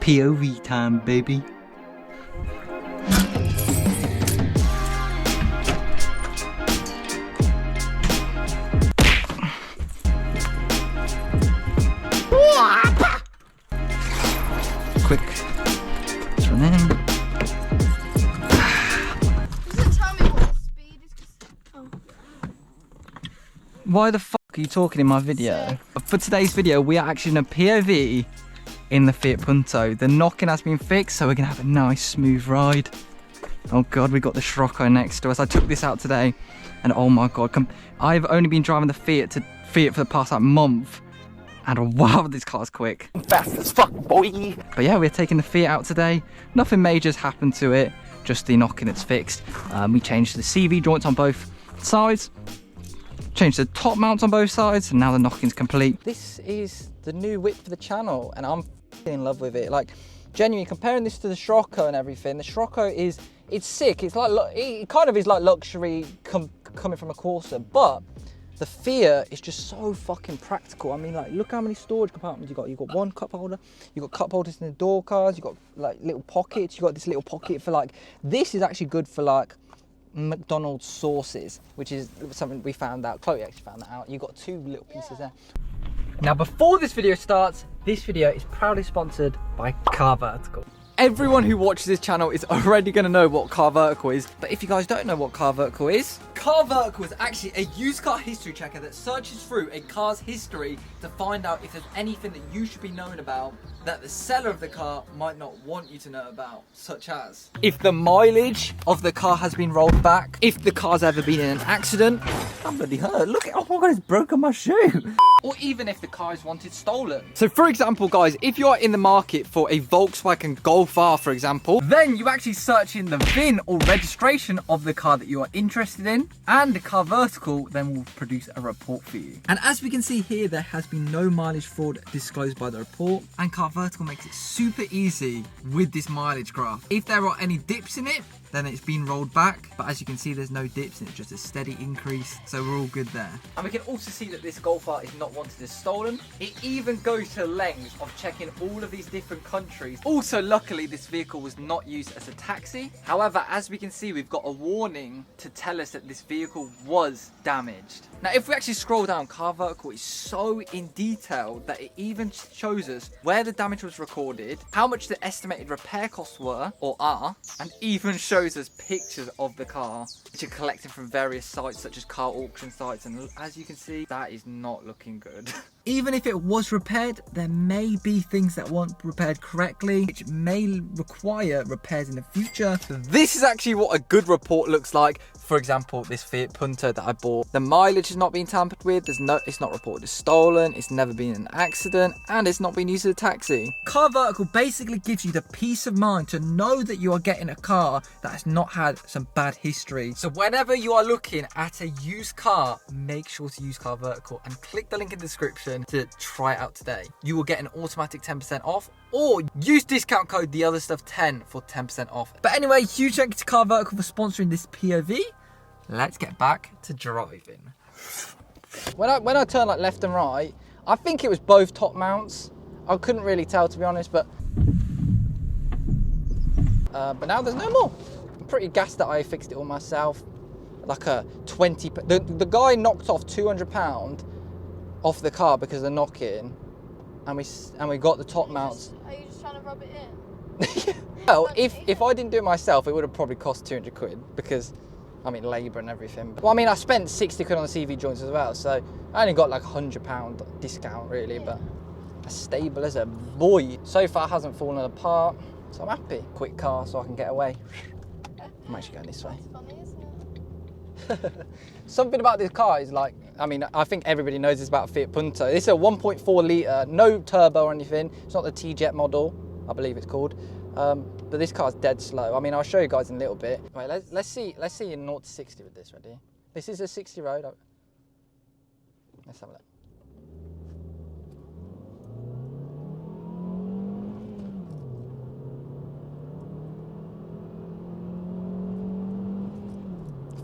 POV time, baby. Quick. Let's run in. Does it tell me what the speed is? Oh. Why the fuck are you talking in my video? For today's video, we are actually in a POV in the Fiat Punto. The knocking has been fixed, so we're gonna have a nice smooth ride. Oh god, we got the SCIROCCO next to us. I took this out today, and oh my god, I've only been driving the Fiat for the past like month, and wow, this car's quick. Fast as fuck, boy. But yeah, we're taking the Fiat out today. Nothing major's happened to it, just the knocking that's fixed. We changed the CV joints on both sides, changed the top mounts on both sides, and now the knocking's complete. This is the new whip for the channel, and I'm in love with it. Like, genuinely, comparing this to the SCIROCCO and everything, the SCIROCCO it's sick. It's like, it kind of is like luxury coming from a Corsa, but the Fiat is just so fucking practical. I mean, like, look how many storage compartments you got. You've got one cup holder, you've got cup holders in the door cards, you've got like little pockets, you've got this little pocket for like, this is actually good for like McDonald's sauces, which is something we found out. Chloe actually found that out. You've got two little pieces there. Now, before this video starts, this video is proudly sponsored by CarVertical. Everyone who watches this channel is already going to know what CarVertical is, but if you guys don't know what CarVertical is actually a used car history checker that searches through a car's history to find out if there's anything that you should be knowing about that the seller of the car might not want you to know about, such as if the mileage of the car has been rolled back, if the car's ever been in an accident. I'm bloody hurt. Look at, oh my god, it's broken my shoe. Or even if the car is wanted stolen. So for example, guys, if you're in the market for a Volkswagen Golf R, for example, then you actually search in the VIN or registration of the car that you are interested in, and the CarVertical then will produce a report for you. And as we can see here, there has been no mileage fraud disclosed by the report, and CarVertical makes it super easy with this mileage graph. If there are any dips in it, then it's been rolled back, but as you can see, there's no dips and it's just a steady increase, so we're all good there. And we can also see that this Golf R is not wanted as stolen. It even goes to the length of checking all of these different countries. Also, luckily, this vehicle was not used as a taxi. However, as we can see, we've got a warning to tell us that this vehicle was damaged. Now, if we actually scroll down, CarVertical is so in detail that it even shows us where the damage was recorded, how much the estimated repair costs were or are, and even shows us pictures of the car, which are collected from various sites such as car auction sites, and as you can see, that is not looking good. Even if it was repaired, there may be things that weren't repaired correctly, which may require repairs in the future. This is actually what a good report looks like. For example, this Fiat Punto that I bought, the mileage has not been tampered with, it's not reported as stolen, it's never been in an accident, and it's not been used as a taxi. CarVertical basically gives you the peace of mind to know that you are getting a car that has not had some bad history. So whenever you are looking at a used car, make sure to use CarVertical and click the link in the description to try it out today. You will get an automatic 10% off, or use discount code OtherStuff10 for 10% off. But anyway, huge thank you to CarVertical for sponsoring this POV. Let's get back to driving. When I turn like left and right, I think it was both top mounts. I couldn't really tell, to be honest, but now there's no more. I'm pretty gassed that I fixed it all myself. Like a 20, the guy knocked off £200 off the car because of the knock-in, and we got the top mounts. Are you just trying to rub it in? Well, if I didn't do it myself, it would have probably cost 200 quid because, I mean, labour and everything. Well, I mean, I spent 60 quid on the CV joints as well, so I only got like £100 discount really, but as stable as a boy. So far, hasn't fallen apart, so I'm happy. Quick car so I can get away. I'm actually going this way. That's funny, isn't it? Something about this car is like, I mean, I think everybody knows this about Fiat Punto. This is a 1.4 litre, no turbo or anything. It's not the T-Jet model, I believe it's called. But this car's dead slow. I mean, I'll show you guys in a little bit. Right, let's see in 0 to 60 with this. Ready? This is a 60 road. Let's have a look.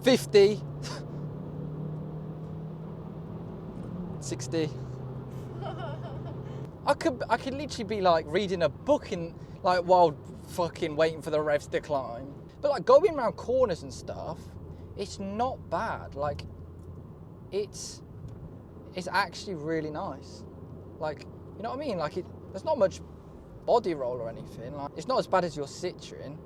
$50, 60. I could literally be like reading a book in like while fucking waiting for the revs to climb. But like going around corners and stuff, it's not bad. Like it's actually really nice. Like, you know what I mean? Like there's not much body roll or anything. Like it's not as bad as your Citroen.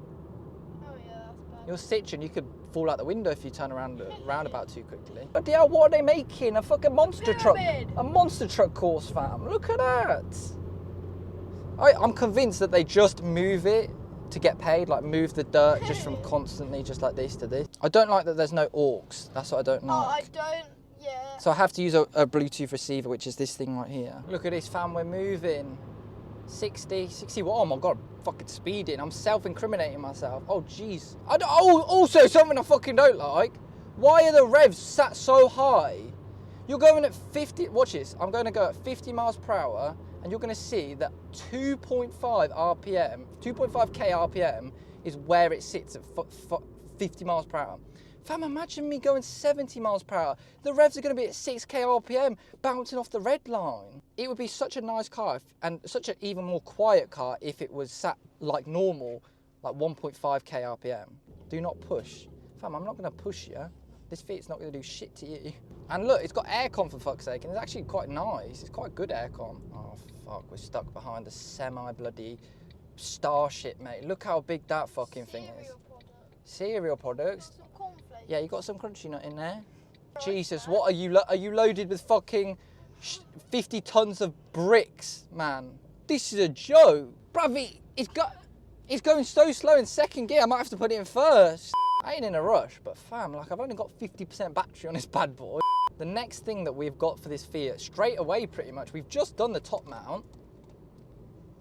Oh yeah, that's bad. Your Citroen, you could fall out the window if you turn around the roundabout too quickly. But yeah, what are they making? A fucking monster truck. A monster truck course, fam. Look at that. I'm convinced that they just move it to get paid, like move the dirt just from constantly just like this to this. I don't like that there's no aux. That's what I don't like. Oh, I don't, yeah. So I have to use a Bluetooth receiver, which is this thing right here. Look at this, fam, we're moving. 60, oh my God, fucking speeding. I'm self-incriminating myself. Oh, jeez. Also, something I fucking don't like. Why are the revs sat so high? You're going at 50, watch this. I'm going to go at 50 miles per hour, and you're going to see that 2.5 RPM, 2.5k RPM is where it sits at 50 miles per hour. Fam, imagine me going 70 miles per hour. The revs are going to be at 6k RPM, bouncing off the red line. It would be such a nice car and such an even more quiet car if it was sat like normal, like 1.5k RPM. Do not push. Fam, I'm not going to push you. This Fiat's not going to do shit to you. And look, it's got aircon for fuck's sake, and it's actually quite nice. It's quite good aircon. Oh fuck, we're stuck behind the semi-bloody Starship, mate. Look how big that fucking thing is. Cereal products. Yeah, you got some crunchy nut in there. Jesus, what are you? Are you loaded with fucking 50 tons of bricks, man? This is a joke, bruv. It's going so slow in second gear. I might have to put it in first. I ain't in a rush, but fam, like I've only got 50% battery on this bad boy. The next thing that we've got for this Fiat, straight away, pretty much, we've just done the top mount.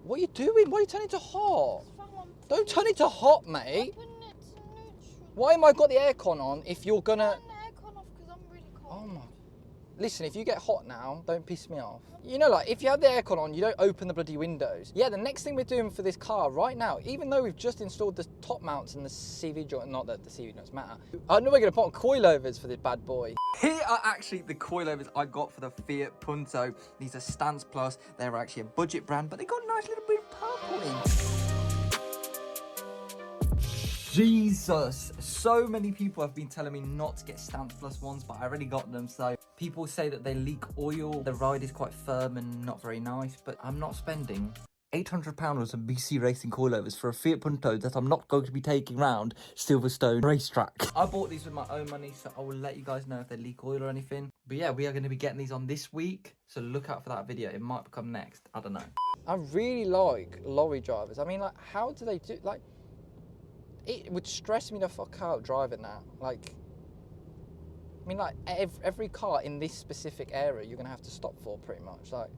What are you doing? Why are you turning to hot? Don't turn it to hot, mate. Why am I got the aircon on if you're gonna... Turn the aircon off because I'm really cold. Oh my... Listen, if you get hot now, don't piss me off. You know, like, if you have the aircon on, you don't open the bloody windows. Yeah, the next thing we're doing for this car right now, even though we've just installed the top mounts and the CV joint, not that the CV joints matter, I know we're gonna put on coilovers for this bad boy. Here are actually the coilovers I got for the Fiat Punto. These are Stance Plus. They're actually a budget brand, but they got a nice little bit of purple in. Jesus, so many people have been telling me not to get Stance Plus ones, but I already got them. So people say that they leak oil, the ride is quite firm and not very nice, but I'm not spending £800 on some BC Racing coilovers for a Fiat Punto that I'm not going to be taking round Silverstone racetrack. I bought these with my own money, so I will let you guys know if they leak oil or anything. But yeah, we are going to be getting these on this week, so look out for that video. It might come next, I don't know. I really like lorry drivers. I mean, like, how do they do, like, it would stress me the fuck out driving that. Like, I mean, like, every car in this specific area you're going to have to stop for, pretty much. Like,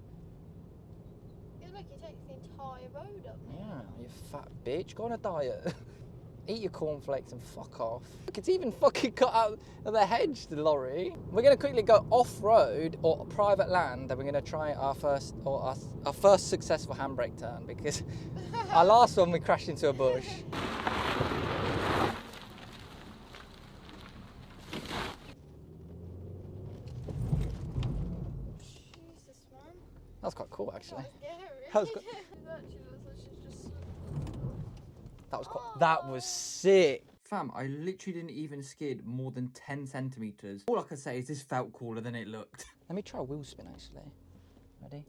yeah, look, it takes the entire road up. Yeah, you fat bitch. Go on a diet. Eat your cornflakes and fuck off. Look, it's even fucking cut out of the hedge, the lorry. We're going to quickly go off-road or private land, and we're going to try our first successful handbrake turn, because our last one we crashed into a bush. That was quite cool, actually. That was quite... That was sick. Fam, I literally didn't even skid more than 10 centimeters. All I can say is this felt cooler than it looked. Let me try a wheel spin, actually. Ready?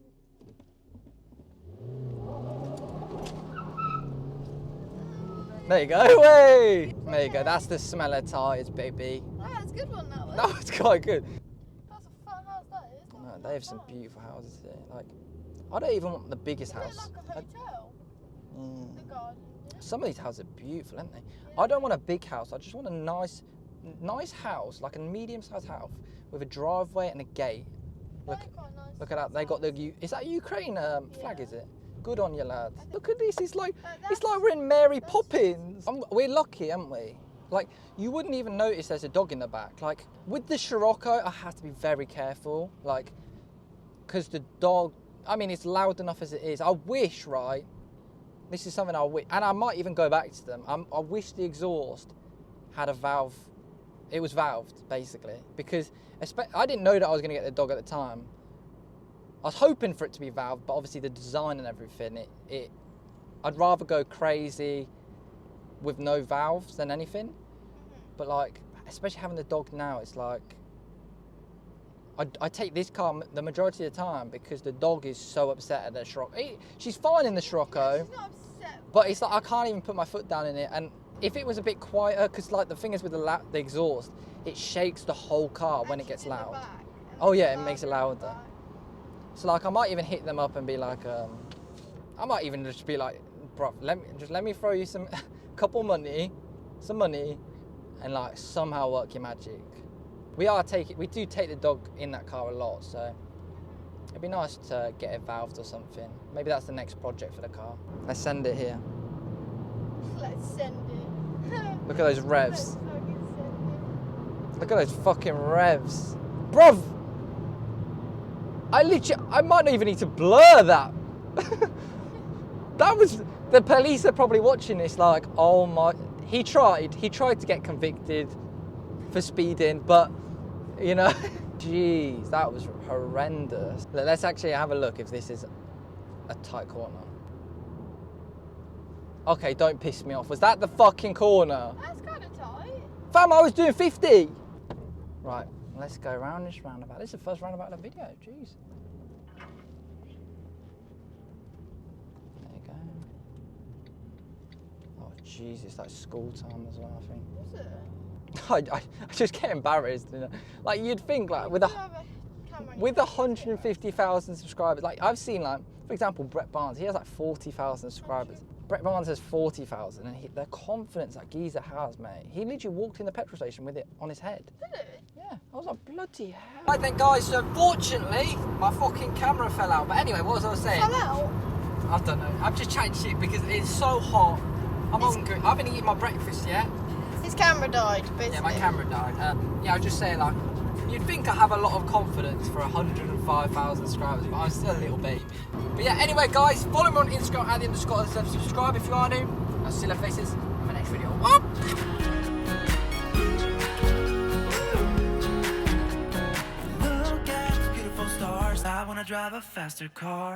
There you go. Way. There you go. That's the smell of tyres, baby. Oh, that's a good one, that one. That was quite good. That's a fun house, that is. No, they have some beautiful houses here. Like, I don't even want the biggest house. Is it like a hotel? The garden. Some of these houses are beautiful, aren't they? Yeah. I don't want a big house. I just want a nice house, like a medium-sized house with a driveway and a gate. Look, nice. Look at that. They got the. Is that a Ukraine flag? Is it? Good on you, lads. Look at this. It's like we're in Mary Poppins. We're lucky, aren't we? Like, you wouldn't even notice there's a dog in the back. Like, with the Scirocco, I have to be very careful. Like, because the dog. I mean, it's loud enough as it is. I wish, right? This is something I wish, and I might even go back to them. I wish the exhaust had a valve. It was valved, basically, because I didn't know that I was going to get the dog at the time. I was hoping for it to be valve, but obviously the design and everything, I'd rather go crazy with no valves than anything. But like, especially having the dog now, it's like, I take this car the majority of the time because the dog is so upset at the Scirocco. She's fine in the Scirocco, She's not upset. but it's like I can't even put my foot down in it. And if it was a bit quieter, because like the thing is with the exhaust, it shakes the whole car when it gets loud. Oh yeah, it makes it louder. So like I might even hit them up and be like, I might even just be like, bro, let me throw you some some money, and like somehow work your magic. We do take the dog in that car a lot, so it'd be nice to get it valved or something. Maybe that's the next project for the car. Let's send it here. Let's send it. Look at those revs. Let's fucking send it. Look at those fucking revs. Bruv! I might not even need to blur that. The police are probably watching this like, oh my, he tried to get convicted for speeding, but you know, jeez, that was horrendous. Let's actually have a look if this is a tight corner. Okay, don't piss me off. Was that the fucking corner? That's kind of tight. Fam, I was doing 50. Right, let's go around this roundabout. This is the first roundabout of the video, jeez. There you go. Oh, jeez, it's like school time as well, I think. Is it? I just get embarrassed, you know? Like you'd think like with 150,000 subscribers, like I've seen like, for example, Brett Barnes, he has like 40,000 subscribers. Brett Barnes has 40,000 and the confidence that geezer has, mate. He literally walked in the petrol station with it on his head. Did it? Yeah, I was like, bloody hell. Right then guys, so fortunately, my fucking camera fell out. But anyway, what was I saying? Fell out? I don't know, I'm just chatting shit because it's so hot. I'm hungry, I haven't eaten my breakfast yet. His camera died, basically. Yeah, my camera died. Yeah, I was just saying, like, you'd think I have a lot of confidence for 105,000 subscribers, but I'm still a little baby. But yeah, anyway, guys, follow me on Instagram at @_OtherStuff. Subscribe if you are new. I'll see you faces in my next video. Look at the beautiful stars. I wanna drive a faster car.